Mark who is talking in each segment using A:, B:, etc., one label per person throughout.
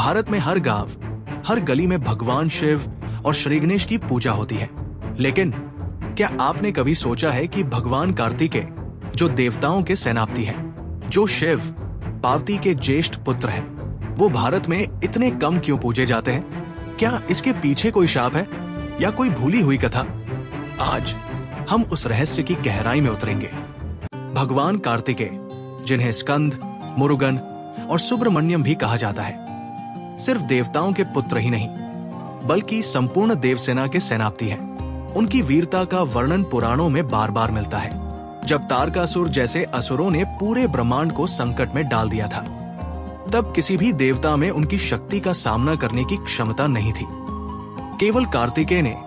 A: भारत में हर गांव, हर गली में भगवान शिव और श्री गणेश की पूजा होती है। लेकिन क्या आपने कभी सोचा है कि भगवान कार्तिकेय, जो देवताओं के सेनापति हैं, जो शिव पार्वती के ज्येष्ठ पुत्र हैं, वो भारत में इतने कम क्यों पूजे जाते हैं? क्या इसके पीछे कोई शाप है या कोई भूली हुई कथा? आज हम उस रहस्य की गहराई में उतरेंगे। भगवान कार्तिकेय, जिन्हें स्कंद, मुरुगन और सुब्रमण्यम भी कहा जाता है, सिर्फ देवताओं के पुत्र ही नहीं बल्कि संपूर्ण देवसेना के सेनापति हैं। उनकी वीरता का वर्णन पुराणों में बार बार मिलता है। जब तारकासुर जैसे असुरों ने पूरे ब्रह्मांड को संकट में डाल दिया था, तब किसी भी देवता में उनकी शक्ति का सामना करने की क्षमता नहीं थी। केवल कार्तिकेय ने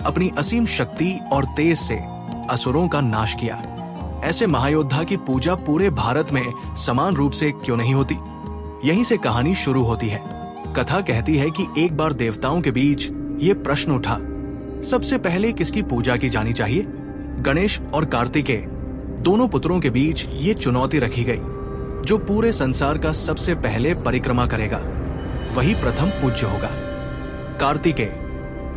A: अपनी असीम शक्ति और तेज से असुरों का नाश किया। ऐसे महायोद्धा की पूजा पूरे भारत में समान रूप से क्यों नहीं होती? यहीं से कहानी शुरू होती है। कथा कहती है कि एक बार देवताओं के बीच ये प्रश्न उठा, सबसे पहले किसकी पूजा की जानी चाहिए? गणेश और कार्तिकेय दोनों पुत्रों के बीच ये चुनौती रखी गई। जो पूरे संसार का सबसे पहले परिक्रमा करेगा, वही प्रथम पूज्य होगा। कार्तिकेय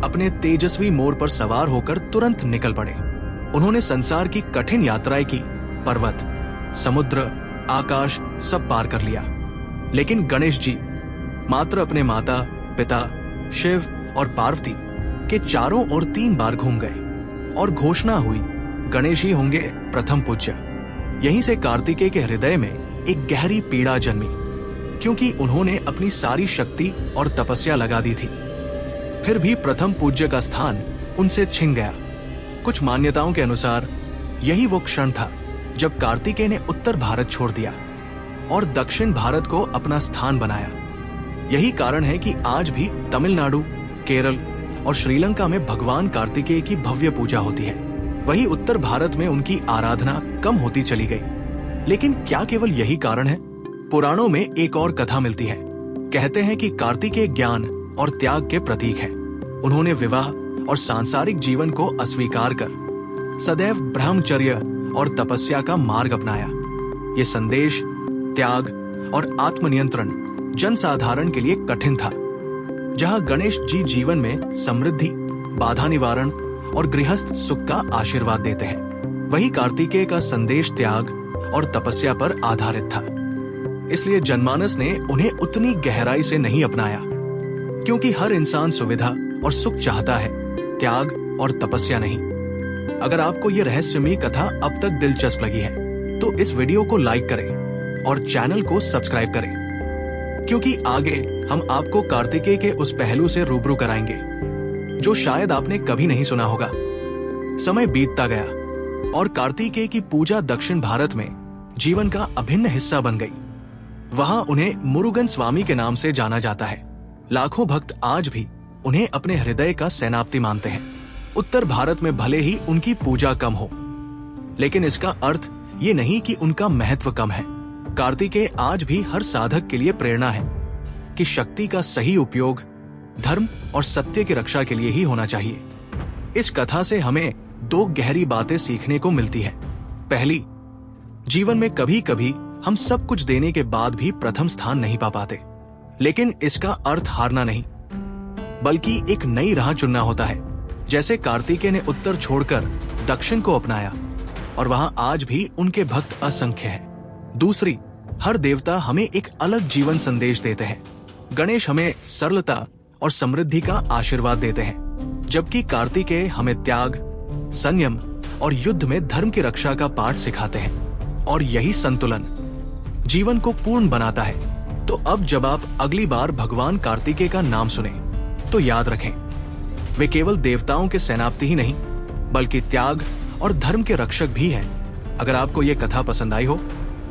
A: अपने तेजस्वी मोर पर सवार होकर तुरंत निकल पड़े। उन्होंने संसार की कठिन यात्राएं की, पर्वत, समुद्र, आकाश सब पार कर लिया। लेकिन गणेश जी मात्र अपने माता पिता शिव और पार्वती के चारों ओर 3 बार घूम गए और घोषणा हुई, गणेश ही होंगे प्रथम पूज्य। यहीं से कार्तिकेय के हृदय में एक गहरी पीड़ा जन्मी, क्योंकि उन्होंने अपनी सारी शक्ति और तपस्या लगा दी थी। फिर भी प्रथम पूज्य का स्थान उनसे छिन गया। कुछ मान्यताओं के अनुसार यही वो क्षण था जब कार्तिकेय ने उत्तर भारत छोड़ दिया और दक्षिण भारत को अपना स्थान बनाया। यही कारण है कि आज भी तमिलनाडु, केरल और श्रीलंका में भगवान कार्तिकेय की भव्य पूजा होती है। वही उत्तर भारत में उनकी आराधना कम होती चली गई। लेकिन क्या केवल यही कारण है? पुराणों में एक और कथा मिलती है। कहते हैं कि कार्तिकेय ज्ञान और त्याग के प्रतीक हैं। उन्होंने विवाह और सांसारिक जीवन को अस्वीकार कर सदैव ब्रह्मचर्य और तपस्या का मार्ग अपनाया। ये संदेश त्याग और आत्मनियंत्रण जनसाधारण के लिए कठिन था। जहां गणेश जी जीवन में समृद्धि, बाधा निवारण और गृहस्थ सुख का आशीर्वाद देते हैं, वही कार्तिकेय का संदेश त्याग और तपस्या पर आधारित था। इसलिए जनमानस ने उन्हें उतनी गहराई से नहीं अपनाया, क्योंकि हर इंसान सुविधा और सुख चाहता है, त्याग और तपस्या नहीं। अगर आपको यह रहस्यमयी कथा अब तक दिलचस्प लगी है, तो इस वीडियो को लाइक करें और चैनल को सब्सक्राइब करें, क्योंकि आगे हम आपको कार्तिकेय के उस पहलू से रूबरू कराएंगे जो शायद आपने कभी नहीं सुना होगा। समय बीतता गया और कार्तिकेय की पूजा दक्षिण भारत में जीवन का अभिन्न हिस्सा बन गई। वहां उन्हें मुरुगन स्वामी के नाम से जाना जाता है। लाखों भक्त आज भी उन्हें अपने हृदय का सेनापति मानते हैं। उत्तर भारत में भले ही उनकी पूजा कम हो, लेकिन इसका अर्थ ये नहीं कि उनका महत्व कम है। कार्तिकेय आज भी हर साधक के लिए प्रेरणा है कि शक्ति का सही उपयोग धर्म और सत्य की रक्षा के लिए ही होना चाहिए। इस कथा से हमें 2 गहरी बातें सीखने को मिलती है। पहली, जीवन में कभी कभी हम सब कुछ देने के बाद भी प्रथम स्थान नहीं पा पाते, लेकिन इसका अर्थ हारना नहीं बल्कि एक नई राह चुनना होता है। जैसे कार्तिकेय ने उत्तर छोड़कर दक्षिण को अपनाया और वहां आज भी उनके भक्त असंख्य हैं। दूसरी, हर देवता हमें एक अलग जीवन संदेश देते हैं। गणेश हमें सरलता और समृद्धि का आशीर्वाद देते हैं, जबकि कार्तिकेय हमें त्याग, संयम और युद्ध में धर्म की रक्षा का पाठ सिखाते हैं। और यही संतुलन जीवन को पूर्ण बनाता है। तो अब जब आप अगली बार भगवान कार्तिकेय का नाम सुने, तो याद रखें, वे केवल देवताओं के सेनापति ही नहीं बल्कि त्याग और धर्म के रक्षक भी हैं। अगर आपको ये कथा पसंद आई हो,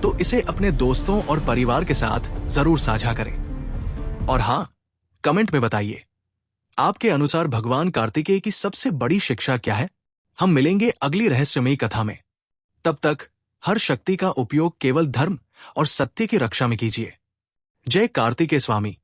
A: तो इसे अपने दोस्तों और परिवार के साथ जरूर साझा करें। और हाँ, कमेंट में बताइए, आपके अनुसार भगवान कार्तिकेय की सबसे बड़ी शिक्षा क्या है? हम मिलेंगे अगली रहस्यमयी कथा में। तब तक हर शक्ति का उपयोग केवल धर्म और सत्य की रक्षा में कीजिए। जय कार्तिकेय स्वामी।